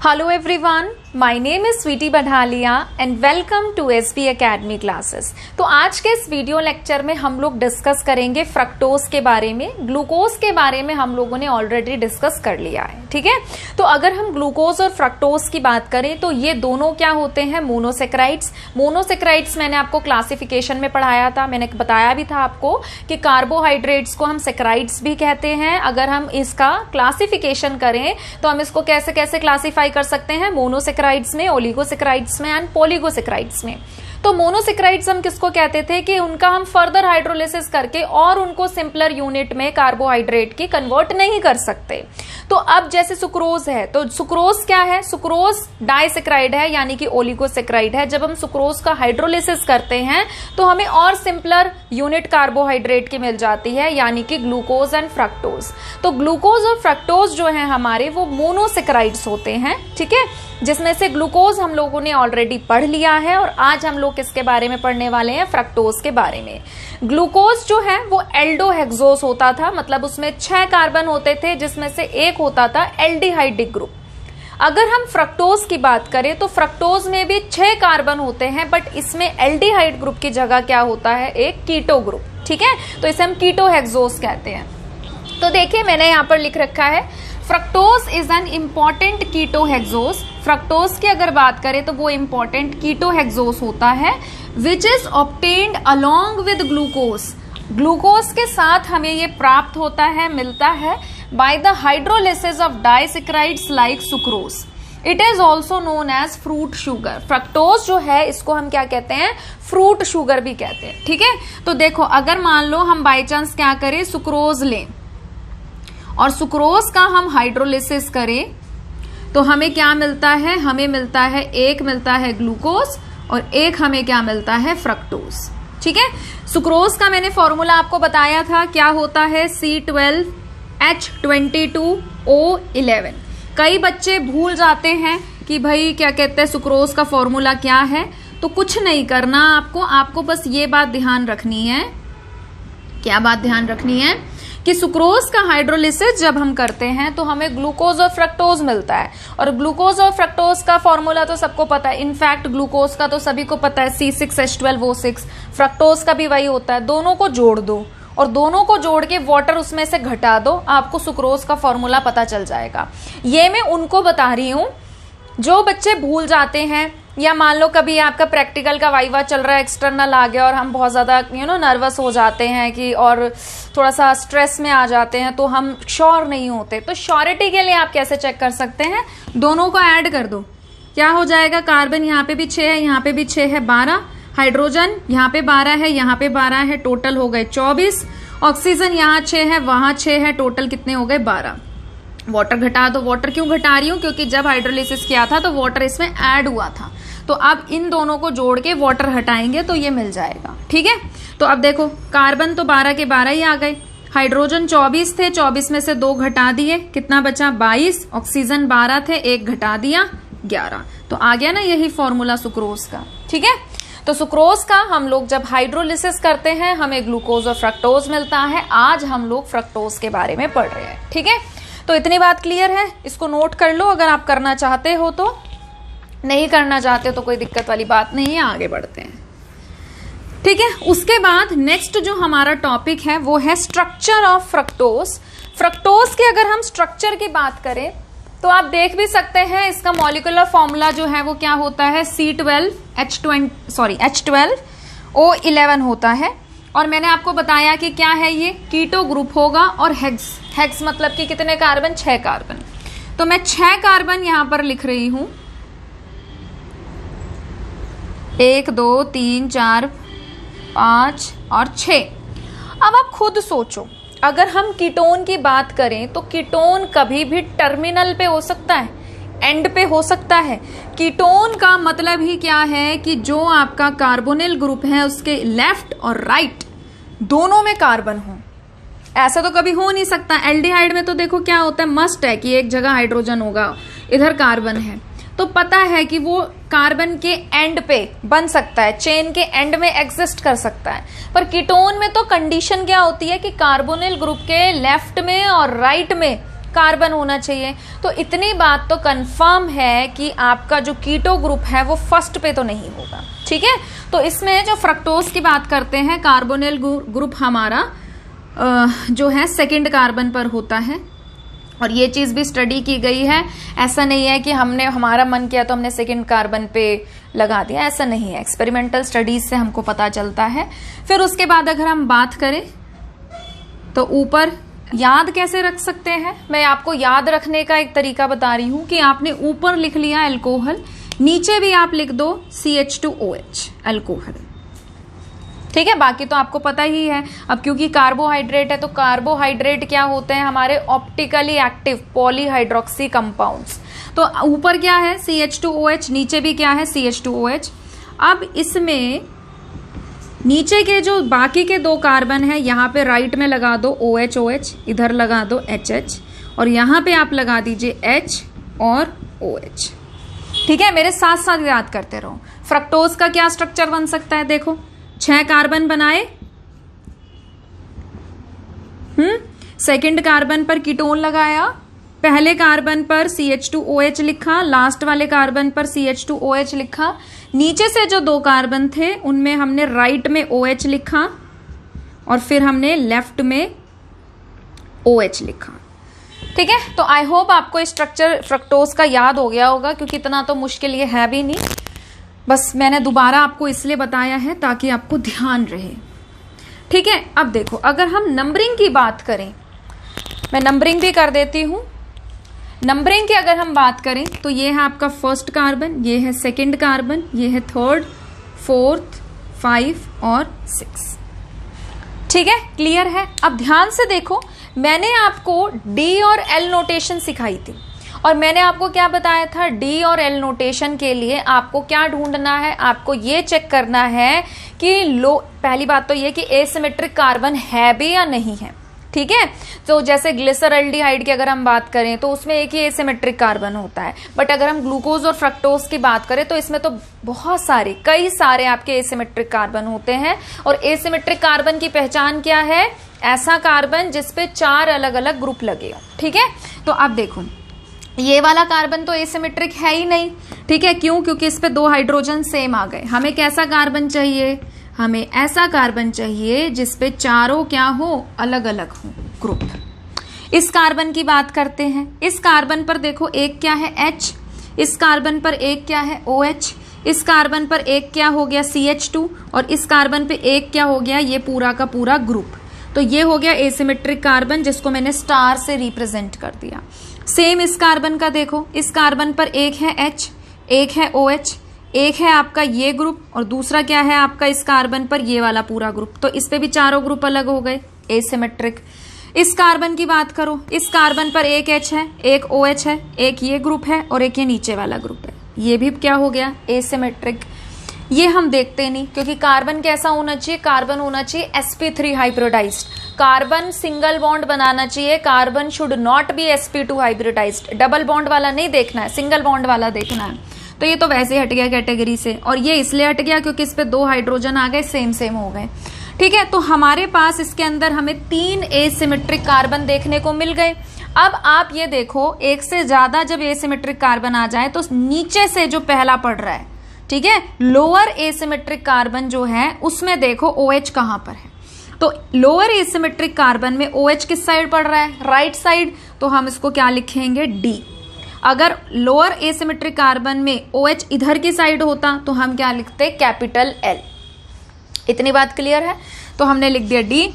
Hello everyone, my name is Sweety Badhalia and welcome to SB Academy classes। तो आज के इस video lecture में हम लोग डिस्कस करेंगे फ्रक्टोज के बारे में। ग्लूकोज के बारे में हम लोगों ने ऑलरेडी डिस्कस कर लिया है, ठीक है। तो अगर हम ग्लूकोज और फ्रक्टोज की बात करें तो ये दोनों क्या होते हैं, मोनोसेक्राइड्स। मोनोसेक्राइड्स मैंने आपको क्लासिफिकेशन में पढ़ाया था, मैंने बताया भी था आपको कि कार्बोहाइड्रेट्स को हम सेक्राइड्स भी कहते हैं। अगर हम इसका क्लासिफिकेशन करें तो हम इसको कैसे कैसे क्लासिफाई कर सकते हैं, मोनोसेक्राइड्स में, ओलिगोसेक्राइड्स में एंड पॉलीगोसेक्राइड्स में। तो मोनोसेक्राइड्स हम किसको कहते थे कि उनका हम फर्दर हाइड्रोलिसिस करके और उनको सिंपलर यूनिट में कार्बोहाइड्रेट की कन्वर्ट नहीं कर सकते। तो अब जैसे सुक्रोज है, तो सुक्रोज क्या है, सुक्रोज डाइसेक्राइड है यानी कि ओलिगोसेक्राइड है। जब हम सुक्रोज का हाइड्रोलिसिस करते हैं तो हमें और सिंपलर यूनिट कार्बोहाइड्रेट की मिल जाती है यानी कि ग्लूकोज एंड फ्रक्टोज। तो ग्लूकोज और फ्रक्टोज जो है हमारे वो मोनोसेक्राइड्स होते हैं, ठीक है, जिसमें से ग्लूकोज हम लोगों ने ऑलरेडी पढ़ लिया है और आज हम लोग किसके बारे में पढ़ने वाले हैं, फ्रक्टोज के बारे में। ग्लूकोज जो है वो एल्डोहेक्सोस होता था, मतलब उसमें 6 कार्बन होते थे जिसमें से एक होता था एल्डिहाइडिक ग्रुप। अगर हम फ्रक्टोज की बात करें तो फ्रक्टोज में भी 6 कार्बन होते हैं, बट इसमें एल्डिहाइड ग्रुप की जगह क्या होता है, एक कीटो ग्रुप, ठीक है। तो इसे हम कीटोहेक्सोस कहते हैं। तो देखिए मैंने यहां पर लिख रखा है fructose is an important ketohexose. Fructose की अगर बात करें तो वो इंपॉर्टेंट कीटोहेक्सोस होता है which is obtained along with glucose. Glucose के साथ हमें ये प्राप्त होता है, मिलता है by the hydrolysis of disaccharides like sucrose. It is also known as fruit sugar. Fructose जो है इसको हम क्या कहते हैं, फ्रूट शुगर भी कहते हैं, ठीक है। तो देखो अगर मान लो हम बाई चांस क्या करें, सुक्रोज लें और सुक्रोज का हम हाइड्रोलिसिस करें तो हमें क्या मिलता है, हमें मिलता है, एक मिलता है ग्लूकोज और एक हमें क्या मिलता है, फ्रक्टोज, ठीक है। सुक्रोज का मैंने फॉर्मूला आपको बताया था, क्या होता है, C12H22O11। कई बच्चे भूल जाते हैं कि भाई क्या कहते हैं सुक्रोज का फॉर्मूला क्या है। तो कुछ नहीं करना आपको बस ये बात ध्यान रखनी है, क्या बात ध्यान रखनी है कि सुक्रोज का हाइड्रोलिसिस जब हम करते हैं तो हमें ग्लूकोज और फ्रक्टोज मिलता है। और ग्लूकोज और फ्रक्टोज का फॉर्मूला तो सबको पता है, इनफैक्ट ग्लूकोज का तो सभी को पता है, C6H12O6। फ्रक्टोज का भी वही होता है। दोनों को जोड़ दो और दोनों को जोड़ के वाटर उसमें से घटा दो, आपको सुक्रोज का फॉर्मूला पता चल जाएगा। ये मैं उनको बता रही हूं जो बच्चे भूल जाते हैं, या मान लो कभी आपका प्रैक्टिकल का वाइवा चल रहा है, एक्सटर्नल आ गया और हम बहुत ज्यादा नर्वस हो जाते हैं कि और थोड़ा सा स्ट्रेस में आ जाते हैं तो हम श्योर नहीं होते। तो श्योरिटी के लिए आप कैसे चेक कर सकते हैं, दोनों को ऐड कर दो, क्या हो जाएगा, कार्बन यहाँ पे भी 6 है, यहाँ पे भी 6 है, 12। हाइड्रोजन यहाँ पे 12 है, यहाँ पे 12 है, टोटल हो गए 24। ऑक्सीजन यहाँ 6 है, वहां 6 है, टोटल कितने हो गए, 12। वाटर घटा दो। वाटर क्यों घटा रही हूं, क्योंकि जब हाइड्रोलिसिस किया था तो वाटर इसमें ऐड हुआ था। तो अब इन दोनों को जोड़ के वाटर हटाएंगे तो ये मिल जाएगा, ठीक है। तो अब देखो कार्बन तो 12 के 12 ही आ गए, हाइड्रोजन 24 थे, 24 में से 2 घटा दिए, कितना बचा, 22। ऑक्सीजन 12 थे, 1 घटा दिया, 11। तो आ गया ना यही फॉर्मूला सुक्रोज का, ठीक है। तो सुक्रोज का हम लोग जब हाइड्रोलिसिस करते हैं हमें ग्लूकोज और फ्रक्टोज मिलता है। आज हम लोग फ्रक्टोज के बारे में पढ़ रहे हैं, ठीक है। तो इतनी बात क्लियर है, इसको नोट कर लो अगर आप करना चाहते हो तो। नहीं करना चाहते तो कोई दिक्कत वाली बात नहीं है, आगे बढ़ते हैं, ठीक है। उसके बाद नेक्स्ट जो हमारा टॉपिक है वो है स्ट्रक्चर ऑफ फ्रक्टोज। फ्रक्टोज के अगर हम स्ट्रक्चर की बात करें तो आप देख भी सकते हैं इसका मॉलिक्यूलर फॉर्मूला जो है वो क्या होता है, H12O11 होता है। और मैंने आपको बताया कि क्या है ये, कीटो ग्रुप होगा और हेक्स मतलब कि कितने कार्बन, 6 कार्बन। तो मैं 6 कार्बन यहां पर लिख रही हूं, 1 2 3 4 5 और 6। अब आप खुद सोचो, अगर हम कीटोन की बात करें तो कीटोन कभी भी टर्मिनल पे हो सकता है, एंड पे हो सकता है। कीटोन का मतलब ही क्या है कि जो आपका कार्बोनिल ग्रुप है उसके लेफ्ट और राइट दोनों में कार्बन हो। ऐसा तो कभी हो नहीं सकता। एल्डिहाइड में तो देखो क्या होता है, मस्ट है कि एक जगह हाइड्रोजन होगा, इधर कार्बन है, तो पता है कि वो कार्बन के एंड पे बन सकता है, चेन के एंड में एग्जिस्ट कर सकता है। पर कीटोन में तो कंडीशन क्या होती है कि कार्बोनिल ग्रुप के लेफ्ट में और राइट में कार्बन होना चाहिए। तो इतनी बात तो कंफर्म है कि आपका जो कीटो ग्रुप है वो फर्स्ट पे तो नहीं होगा, ठीक है। तो इसमें जो फ्रक्टोज की बात करते हैं, कार्बोनिल ग्रुप हमारा जो है सेकंड कार्बन पर होता है, और ये चीज भी स्टडी की गई है। ऐसा नहीं है कि हमने हमारा मन किया तो हमने सेकंड कार्बन पे लगा दिया, ऐसा नहीं है। एक्सपेरिमेंटल स्टडीज से हमको पता चलता है। फिर उसके बाद अगर हम बात करें तो ऊपर याद कैसे रख सकते हैं, मैं आपको याद रखने का एक तरीका बता रही हूं कि आपने ऊपर लिख लिया अल्कोहल, नीचे भी आप लिख दो CH2OH अल्कोहल, ठीक है। बाकी तो आपको पता ही है। अब क्योंकि कार्बोहाइड्रेट है तो कार्बोहाइड्रेट क्या होते हैं हमारे ऑप्टिकली एक्टिव पॉलीहाइड्रोक्सी कंपाउंड्स। तो ऊपर क्या है CH2OH, नीचे भी क्या है CH2OH। अब इसमें नीचे के जो बाकी के दो कार्बन है यहाँ पे राइट में लगा दो OH, इधर लगा दो HH, और यहाँ पे आप लगा दीजिए H और OH, ठीक है। मेरे साथ साथ याद करते रहो। फ्रक्टोज का क्या स्ट्रक्चर बन सकता है, देखो 6 कार्बन बनाए, सेकंड कार्बन पर कीटोन लगाया, पहले कार्बन पर CH2OH लिखा, लास्ट वाले कार्बन पर CH2OH लिखा, नीचे से जो 2 कार्बन थे उनमें हमने राइट में OH लिखा और फिर हमने लेफ्ट में OH लिखा, ठीक है। तो आई होप आपको स्ट्रक्चर फ्रक्टोज का याद हो गया होगा, क्योंकि इतना तो मुश्किल ये है भी नहीं। बस मैंने दोबारा आपको इसलिए बताया है ताकि आपको ध्यान रहे, ठीक है। अब देखो अगर हम नंबरिंग की बात करें, मैं नंबरिंग भी कर देती हूं। नंबरिंग की अगर हम बात करें तो ये है आपका फर्स्ट कार्बन, ये है सेकंड कार्बन, ये है थर्ड, फोर्थ, 5 और 6, ठीक है। क्लियर है। अब ध्यान से देखो, मैंने आपको डी और एल नोटेशन सिखाई थी, और मैंने आपको क्या बताया था, डी और एल नोटेशन के लिए आपको क्या ढूंढना है, आपको ये चेक करना है कि पहली बात तो ये कि एसिमेट्रिक कार्बन है भी या नहीं है, ठीक है। तो जैसे ग्लिसरल्डिहाइड की अगर हम बात करें तो उसमें एक ही एसिमेट्रिक कार्बन होता है, बट अगर हम ग्लूकोज और फ्रक्टोज की बात करें तो इसमें तो बहुत सारे कई सारे आपके एसिमेट्रिक कार्बन होते हैं। और एसिमेट्रिक कार्बन की पहचान क्या है, ऐसा कार्बन जिसपे 4 अलग अलग ग्रुप लगे हो, ठीक है। तो अब देखो ये वाला कार्बन तो एसिमेट्रिक है ही नहीं, ठीक है। क्यों? क्योंकि इस पे 2 हाइड्रोजन सेम आ गए। हमें कैसा कार्बन चाहिए, हमें ऐसा कार्बन चाहिए जिसपे चारों क्या हो, अलग अलग हो ग्रुप। इस कार्बन की बात करते हैं। इस कार्बन पर देखो एक क्या है H, इस कार्बन पर एक क्या है OH, इस कार्बन पर एक क्या हो गया CH2, और इस कार्बन पे एक क्या हो गया, ये पूरा का पूरा ग्रुप। तो ये हो गया एसिमेट्रिक कार्बन, जिसको मैंने स्टार से रिप्रेजेंट कर दिया। सेम इस कार्बन का देखो, इस कार्बन पर एक है H, एक है OH, एक है आपका ये ग्रुप, और दूसरा क्या है आपका इस कार्बन पर ये वाला पूरा ग्रुप। तो इस पे भी चारों ग्रुप अलग हो गए, एसिमेट्रिक। इस कार्बन की बात करो, इस कार्बन पर एक H है, एक OH है, एक ये ग्रुप है और एक ये नीचे वाला ग्रुप है, ये भी क्या हो गया, एसिमेट्रिक। ये हम देखते नहीं, क्योंकि कार्बन कैसा होना चाहिए, कार्बन होना चाहिए sp3 hybridized. Carbon single bond बनाना चाहिए, carbon should not be sp2 hybridized. Double bond वाला नहीं देखना है, सिंगल बॉन्ड वाला देखना है। तो ये तो वैसे हट गया कैटेगरी से, और ये इसलिए हट गया क्योंकि इस पे 2 हाइड्रोजन आ गए, सेम सेम हो गए, ठीक है। तो हमारे पास इसके अंदर हमें 3 एसिमेट्रिक कार्बन देखने को मिल गए। अब आप ये देखो, एक से ज्यादा जब एसिमेट्रिक कार्बन आ जाए तो नीचे से जो पहला पड़ रहा है, ठीक है, लोअर एसिमेट्रिक कार्बन जो है उसमें देखो OH कहां पर है। तो लोअर एसिमेट्रिक कार्बन में OH किस साइड पड़ रहा है, राइट साइड। तो हम इसको क्या लिखेंगे, D। अगर लोअर एसिमेट्रिक कार्बन में OH इधर की साइड होता तो हम क्या लिखते, कैपिटल L। इतनी बात क्लियर है। तो हमने लिख दिया D,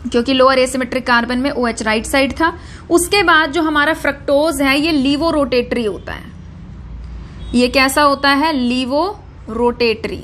क्योंकि लोअर एसिमेट्रिक कार्बन में OH राइट साइड था। उसके बाद जो हमारा फ्रक्टोज है ये लीवो रोटेटरी होता है। ये कैसा होता है, लीवो रोटेटरी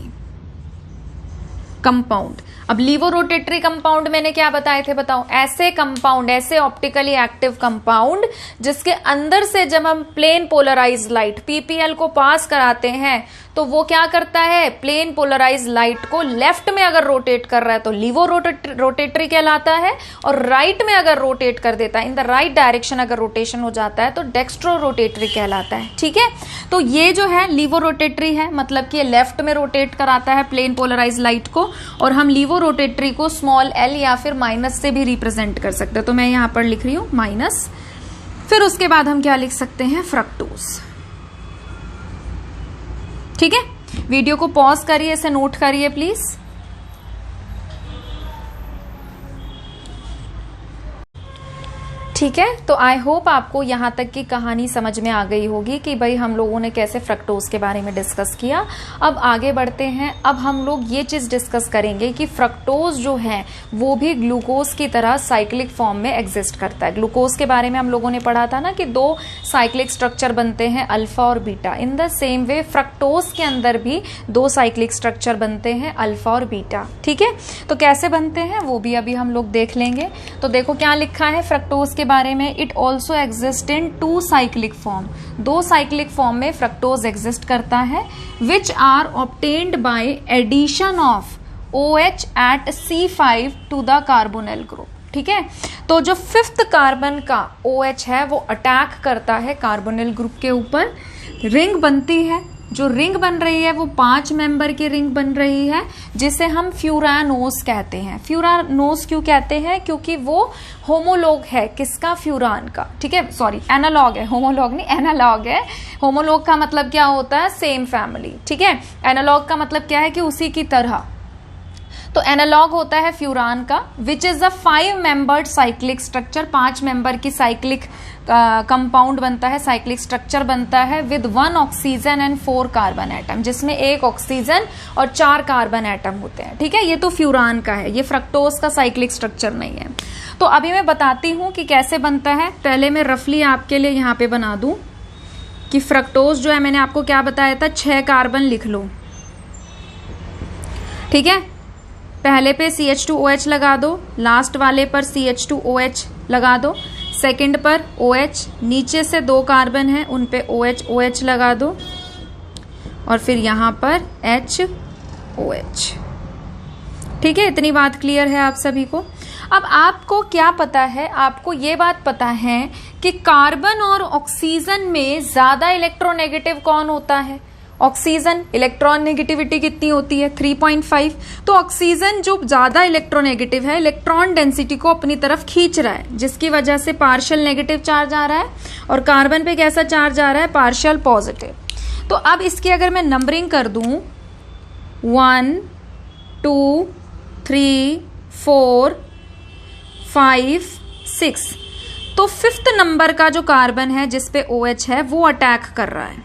कंपाउंड। अब लीवो रोटेटरी कंपाउंड मैंने क्या बताए थे, बताओ। ऐसे कंपाउंड, ऐसे ऑप्टिकली एक्टिव कंपाउंड जिसके अंदर से जब हम प्लेन पोलराइज लाइट PPL को पास कराते हैं तो वो क्या करता है, प्लेन पोलराइज लाइट को लेफ्ट में अगर रोटेट कर रहा है तो लीवो रोटेटरी कहलाता है, और राइट में अगर रोटेट कर देता है, इन द राइट डायरेक्शन अगर रोटेशन हो जाता है तो डेक्स्ट्रो रोटेटरी कहलाता है, ठीक है। तो ये जो है लीवो रोटेटरी है, मतलब कि लेफ्ट में रोटेट कराता है प्लेन पोलराइज लाइट को, और हम लीवो रोटेटरी को स्मॉल l या फिर माइनस से भी रिप्रेजेंट कर सकते हैं। तो मैं यहां पर लिख रही हूं माइनस फिर उसके बाद हम क्या लिख सकते हैं, फ्रक्टोज। ठीक है, वीडियो को पॉज करिए, इसे नोट करिए प्लीज। ठीक है, तो आई होप आपको यहाँ तक की कहानी समझ में आ गई होगी कि भाई हम लोगों ने कैसे फ्रक्टोज के बारे में डिस्कस किया। अब आगे बढ़ते हैं। अब हम लोग ये चीज डिस्कस करेंगे कि फ्रक्टोज जो है वो भी ग्लूकोज की तरह साइक्लिक फॉर्म में एग्जिस्ट करता है। ग्लूकोज के बारे में हम लोगों ने पढ़ा था ना कि 2 साइक्लिक स्ट्रक्चर बनते हैं, अल्फा और beta. In the same way fructose के अंदर भी 2 साइक्लिक स्ट्रक्चर बनते हैं, अल्फा और बीटा। ठीक है, तो कैसे बनते हैं वो भी अभी हम लोग देख लेंगे। तो देखो क्या लिखा है फ्रक्टोज के बारे में, it also exist in 2 cyclic form. 2 cyclic form में फ्रक्टोज एग्जिस्ट करता है, which are obtained by addition of OH at C5 to the carbonyl group. ठीक है, तो जो 5th कार्बन का OH है वो अटैक करता है कार्बोनिल ग्रुप के ऊपर, रिंग बनती है। जो रिंग बन रही है वो 5 मेंबर की रिंग बन रही है, जिसे हम फ्यूरानोज कहते हैं। फ्यूरानोज क्यों कहते हैं, क्योंकि वो होमोलॉग है किसका, फ्यूरान का। ठीक है, सॉरी एनालॉग है, होमोलॉग नहीं एनालॉग है। होमोलॉग का मतलब क्या होता है, सेम फैमिली। ठीक है, एनालॉग का मतलब क्या है कि उसी की तरह। तो एनालॉग होता है फ्यूरान का, which is a 5 membered cyclic structure. 5 member की साइक्लिक कंपाउंड बनता है, साइक्लिक स्ट्रक्चर बनता है with 1 oxygen and 4 carbon atom, जिसमें 1 ऑक्सीजन और 4 कार्बन एटम होते हैं। ठीक है, ये तो फ्यूरान का है, ये फ्रक्टोज का साइक्लिक स्ट्रक्चर नहीं है। तो अभी मैं बताती हूं कि कैसे बनता है। पहले मैं रफली आपके लिए यहां पे बना दूं कि फ्रक्टोज जो है, मैंने आपको क्या बताया था, 6 कार्बन लिख लो। ठीक है, पहले पे CH2OH लगा दो, लास्ट वाले पर CH2OH लगा दो, सेकंड पर OH, नीचे से 2 कार्बन है उन पे OH लगा दो, और फिर यहां पर HOH। ठीक है, इतनी बात क्लियर है आप सभी को। अब आपको क्या पता है, आपको ये बात पता है कि कार्बन और ऑक्सीजन में ज्यादा इलेक्ट्रोनेगेटिव कौन होता है, ऑक्सीजन। इलेक्ट्रॉन नेगेटिविटी कितनी होती है, 3.5। तो ऑक्सीजन जो ज्यादा इलेक्ट्रोनेगेटिव है, इलेक्ट्रॉन डेंसिटी को अपनी तरफ खींच रहा है, जिसकी वजह से पार्शियल नेगेटिव चार्ज आ रहा है, और कार्बन पे कैसा चार्ज आ रहा है, पार्शियल पॉजिटिव। तो अब इसकी अगर मैं नंबरिंग कर दूं 1 2 3 4 5 6, तो 5th नंबर का जो कार्बन है जिसपे OH है वो अटैक कर रहा है।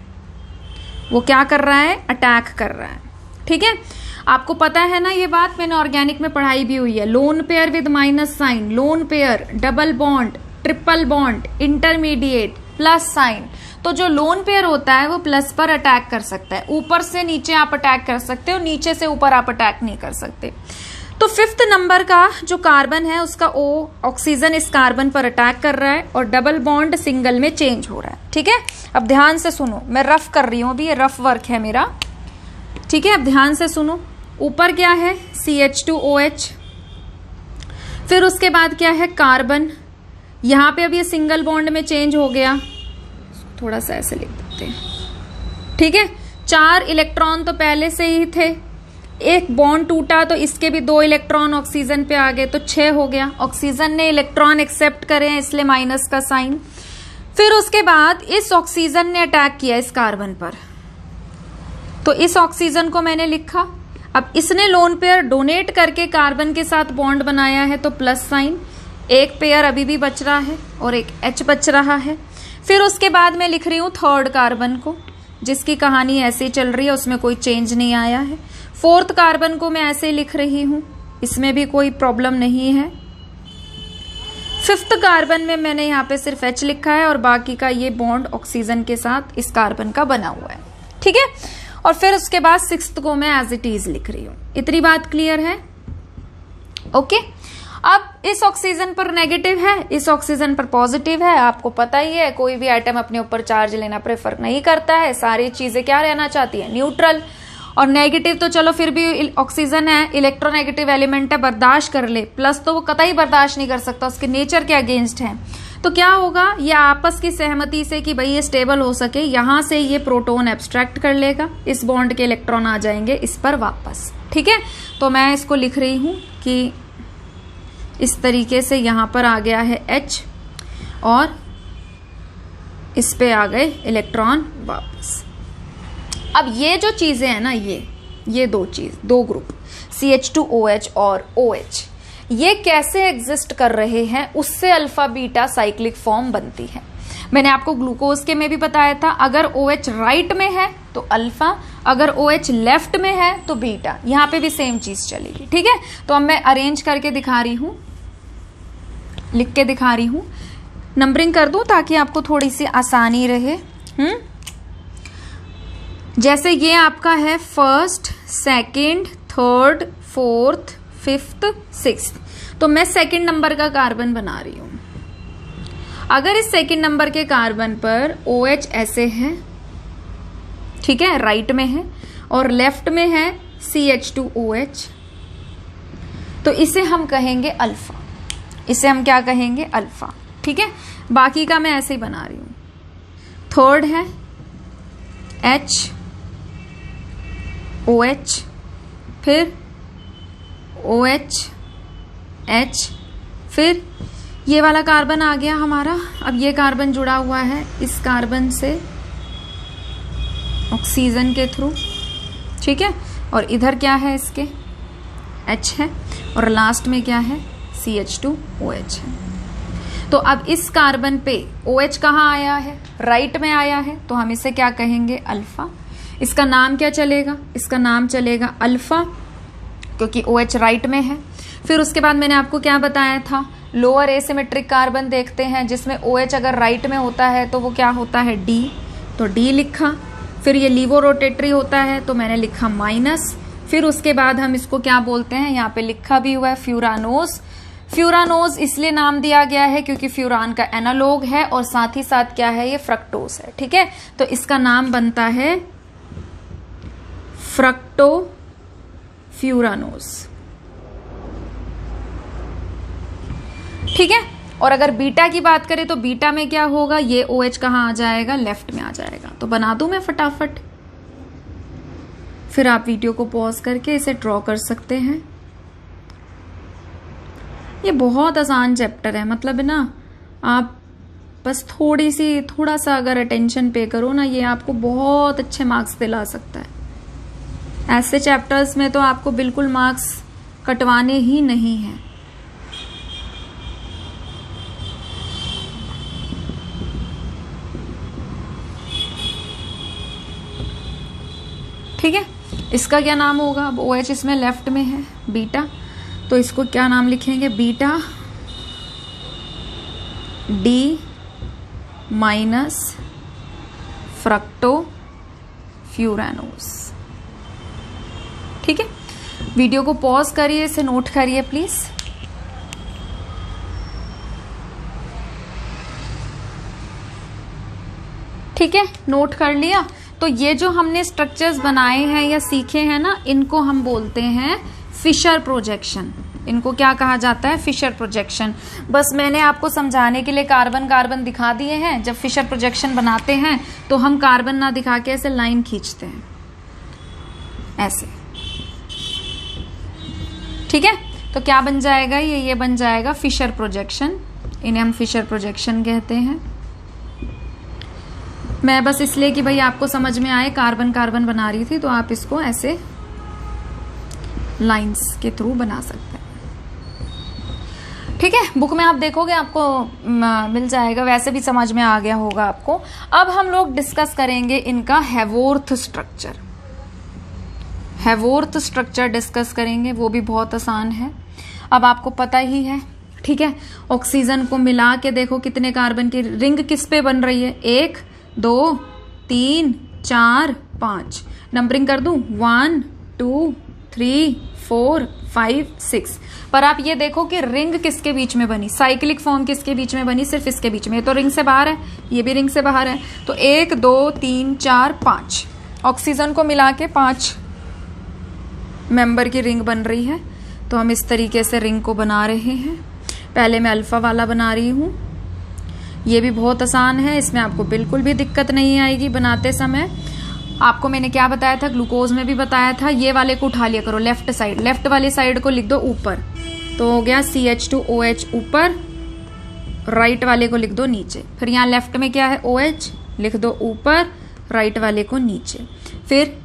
वो क्या कर रहा है, अटैक कर रहा है। ठीक है, आपको पता है ना ये बात, मैंने ऑर्गेनिक में पढ़ाई भी हुई है। Lone pair with minus sign, lone pair, double bond, triple bond, intermediate, plus sign. तो जो लोन पेयर होता है वो प्लस पर अटैक कर सकता है, ऊपर से नीचे आप अटैक कर सकते हो, नीचे से ऊपर आप अटैक नहीं कर सकते। तो 5th नंबर का जो कार्बन है उसका ऑक्सीजन इस कार्बन पर अटैक कर रहा है, और डबल बॉन्ड सिंगल में चेंज हो रहा है। ठीक है, अब ध्यान से सुनो, मैं रफ कर रही हूं अभी, ये रफ वर्क है मेरा। ठीक है, अब ध्यान से सुनो। ऊपर क्या है, CH2OH, फिर उसके बाद क्या है, कार्बन। यहां पे अब ये सिंगल बॉन्ड में चेंज हो गया, थोड़ा सा ऐसे लिख देते हैं। ठीक है, 4 इलेक्ट्रॉन तो पहले से ही थे, एक बॉन्ड टूटा तो इसके भी 2 इलेक्ट्रॉन ऑक्सीजन पे आ गए, तो 6 हो गया। ऑक्सीजन ने इलेक्ट्रॉन एक्सेप्ट करे हैं, इसलिए माइनस का साइन। फिर उसके बाद इस ऑक्सीजन ने अटैक किया इस कार्बन पर, तो इस ऑक्सीजन को मैंने लिखा। अब इसने लोन पेयर डोनेट करके कार्बन के साथ बॉन्ड बनाया है, तो प्लस साइन। एक पेयर अभी भी बच रहा है और एक H बच रहा है। फिर उसके बाद मैं लिख रही हूं 3rd कार्बन को, जिसकी कहानी ऐसे ही चल रही है, उसमें कोई चेंज नहीं आया है। 4th कार्बन को मैं ऐसे लिख रही हूं, इसमें भी कोई प्रॉब्लम नहीं है। 5th कार्बन में मैंने यहाँ पे सिर्फ H लिखा है, और बाकी का ये बॉन्ड ऑक्सीजन के साथ इस कार्बन का बना हुआ है। ठीक है, और फिर उसके बाद 6th को मैं एज इट इज लिख रही हूं। इतनी बात क्लियर है? ओके, अब इस ऑक्सीजन पर नेगेटिव है, इस ऑक्सीजन पर पॉजिटिव है। आपको पता ही है, कोई भी एटम अपने ऊपर चार्ज लेना प्रेफर नहीं करता है, सारी चीजें क्या रहना चाहती है, न्यूट्रल। और नेगेटिव तो चलो फिर भी ऑक्सीजन है, इलेक्ट्रोनेगेटिव एलिमेंट है, बर्दाश्त कर ले। प्लस तो वो कतई बर्दाश्त नहीं कर सकता, उसके नेचर के अगेंस्ट है। तो क्या होगा, ये आपस की सहमति से कि भाई ये स्टेबल हो सके, यहां से ये प्रोटॉन एब्स्ट्रैक्ट कर लेगा, इस बॉन्ड के इलेक्ट्रॉन आ जाएंगे इस पर वापस। ठीक है, तो मैं इसको लिख रही हूं कि इस तरीके से यहां पर आ गया है H, और इस पे आ गए इलेक्ट्रॉन वापस। अब ये जो चीजें हैं ना, ये दो ग्रुप CH2OH और OH, ये कैसे एग्जिस्ट कर रहे हैं, उससे अल्फा बीटा साइक्लिक फॉर्म बनती है। मैंने आपको ग्लूकोज के में भी बताया था, अगर OH राइट में है तो अल्फा, अगर OH लेफ्ट में है तो बीटा। यहां पे भी सेम चीज चलेगी, ठीक है। तो अब मैं अरेंज करके दिखा रही हूं, लिख के दिखा रही हूं, नंबरिंग कर दूं ताकि आपको थोड़ी सी आसानी रहे। जैसे ये आपका है first, second, third, fourth, fifth, sixth, तो मैं सेकंड नंबर का कार्बन बना रही हूं। अगर इस सेकंड नंबर के कार्बन पर OH ऐसे है, ठीक है, राइट में है, और लेफ्ट में है CH2OH, तो इसे हम कहेंगे अल्फा। इसे हम क्या कहेंगे? अल्फा, ठीक है। बाकी का मैं ऐसे ही बना रही हूं। थर्ड है OH, फिर OH, H, फिर ये वाला कार्बन आ गया हमारा। अब ये कार्बन जुड़ा हुआ है इस कार्बन से ऑक्सीजन के थ्रू, ठीक है, और इधर क्या है इसके? H है, और लास्ट में क्या है? CH2OH है। तो अब इस कार्बन पे OH कहाँ आया है? राइट में आया है, तो हम इसे क्या कहेंगे? अल्फा। इसका नाम क्या चलेगा? इसका नाम चलेगा अल्फा, क्योंकि OH राइट में है। फिर उसके बाद मैंने आपको क्या बताया था? लोअर एसिमेट्रिक कार्बन देखते हैं जिसमें OH अगर राइट में होता है तो वो क्या होता है? D, तो D लिखा। फिर ये लीवो रोटेटरी होता है तो मैंने लिखा माइनस। फिर उसके बाद हम इसको क्या बोलते हैं? यहाँ पे लिखा भी हुआ है फ्यूरानोज। फ्यूरानोज इसलिए नाम दिया गया है क्योंकि फ्यूरान का एनालॉग है, और साथ ही साथ क्या है? ये फ्रक्टोज है, ठीक है। तो इसका नाम बनता है फ्रक्टोफ्यूरानोज, ठीक है। और अगर बीटा की बात करें तो बीटा में क्या होगा? ये OH कहाँ आ जाएगा? लेफ्ट में आ जाएगा। तो बना दूं मैं फटाफट, फिर आप वीडियो को पॉज करके इसे ड्रॉ कर सकते हैं। ये बहुत आसान चैप्टर है, मतलब ना आप बस थोड़ा सा अगर अटेंशन पे करो ना, ये आपको बहुत अच्छे मार्क्स दिला सकता है। ऐसे चैप्टर्स में तो आपको बिल्कुल मार्क्स कटवाने ही नहीं हैं। ठीक है, इसका क्या नाम होगा? अब OH इसमें लेफ्ट में है, बीटा, तो इसको क्या नाम लिखेंगे? बीटा D माइनस फ्रक्टोफ्यूरानोज, ठीक है। वीडियो को पॉज करिए, इसे नोट करिए प्लीज। ठीक है, नोट कर लिया। तो ये जो हमने स्ट्रक्चर्स बनाए हैं या सीखे हैं ना, इनको हम बोलते हैं फिशर प्रोजेक्शन। इनको क्या कहा जाता है? Fischer projection. बस मैंने आपको समझाने के लिए कार्बन कार्बन दिखा दिए हैं। जब फिशर प्रोजेक्शन बनाते हैं तो हम कार्बन ना दिखा के ऐसे लाइन खींचते हैं, ऐसे, ठीक है। तो क्या बन जाएगा? ये बन जाएगा फिशर प्रोजेक्शन। इन्हें हम फिशर प्रोजेक्शन कहते हैं। मैं बस इसलिए कि भाई आपको समझ में आए कार्बन कार्बन बना रही थी, तो आप इसको ऐसे लाइंस के थ्रू बना सकते हैं, ठीक है। बुक में आप देखोगे आपको मिल जाएगा, वैसे भी समझ में आ गया होगा आपको। अब हम लोग डिस्कस करेंगे इनका हेवोर्थ स्ट्रक्चर। हेवोर्थ स्ट्रक्चर डिस्कस करेंगे, वो भी बहुत आसान है, अब आपको पता ही है, ठीक है। ऑक्सीजन को मिला के देखो कितने कार्बन की रिंग किस पे बन रही है? 1 2 3 4 5, नंबरिंग कर दूं? 1 2 3 4 5 6। पर आप ये देखो कि रिंग किसके बीच में बनी, साइक्लिक फॉर्म किसके बीच में बनी? सिर्फ इसके बीच में। ये तो रिंग से बाहर है, ये भी रिंग से बाहर है। तो 1 2 3 4 5, ऑक्सीजन को मिला के 5 मेंबर की रिंग बन रही है। तो हम इस तरीके से रिंग को बना रहे हैं। पहले मैं अल्फा वाला बना रही हूं। ये भी बहुत आसान है, इसमें आपको बिल्कुल भी दिक्कत नहीं आएगी बनाते समय। आपको मैंने क्या बताया था, ग्लूकोज में भी बताया था, ये वाले को उठा लिया करो लेफ्ट साइड, लेफ्ट वाली साइड को लिख दो ऊपर। तो हो गया CH2OH ऊपर, राइट वाले को लिख दो नीचे। फिर यहाँ लेफ्ट में क्या है OH, लिख दो ऊपर, राइट वाले को नीचे। फिर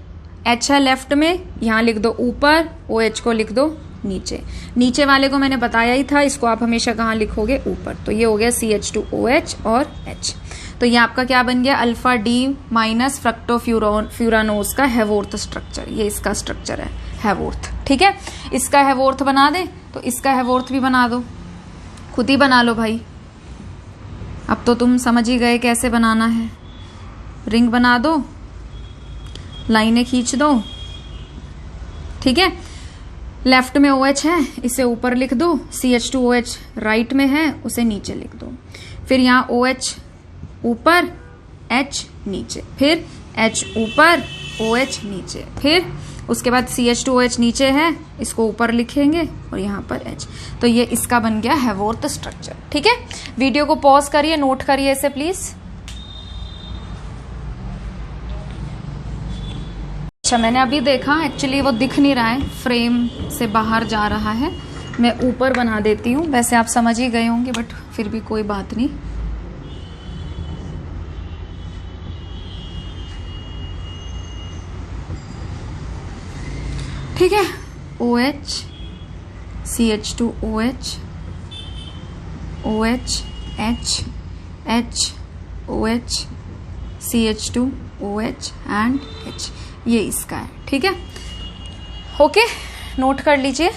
H है लेफ्ट में, यहाँ लिख दो ऊपर, OH को लिख दो नीचे। नीचे वाले को मैंने बताया ही था, इसको आप हमेशा कहाँ लिखोगे, ऊपर। तो ये हो गया CH2OH और H। तो ये आपका क्या बन गया, अल्फा डी माइनस फ्रक्टोफ्यूरानोज का हैवोर्थ स्ट्रक्चर। ये इसका स्ट्रक्चर है हैवोर्थ, ठीक है। इसका हैवोर्थ बना दे तो इसका हैवोर्थ भी बना दो, खुद ही बना लो भाई। अब तो तुम समझ ही गए कैसे बनाना है। रिंग बना दो, लाइनें खींच दो, ठीक है। लेफ्ट में OH है, इसे ऊपर लिख दो, CH2OH राइट में है, उसे नीचे लिख दो। फिर यहाँ OH ऊपर, H नीचे, फिर H ऊपर, OH नीचे, फिर उसके बाद CH2OH नीचे है, इसको ऊपर लिखेंगे और यहाँ पर H। तो ये इसका बन गया हैवोर्थ स्ट्रक्चर, ठीक है। वीडियो को पॉज करिए, नोट करिए इसे प्लीज। अच्छा, मैंने अभी देखा, एक्चुअली वो दिख नहीं रहा है, फ्रेम से बाहर जा रहा है। मैं ऊपर बना देती हूँ, वैसे आप समझ ही गए होंगे बट फिर भी कोई बात नहीं। ठीक है, OH, CH2OH, OH, H, H, OH, CH2OH and H। ये इसका है, ठीक है। ओके, नोट कर लीजिए।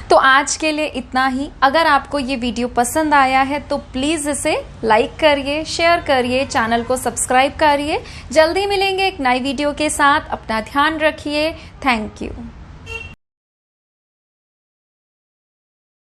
तो आज के लिए इतना ही। अगर आपको ये वीडियो पसंद आया है तो प्लीज इसे लाइक करिए, शेयर करिए, चैनल को सब्सक्राइब करिए। जल्दी मिलेंगे एक नई वीडियो के साथ। अपना ध्यान रखिए। Thank you.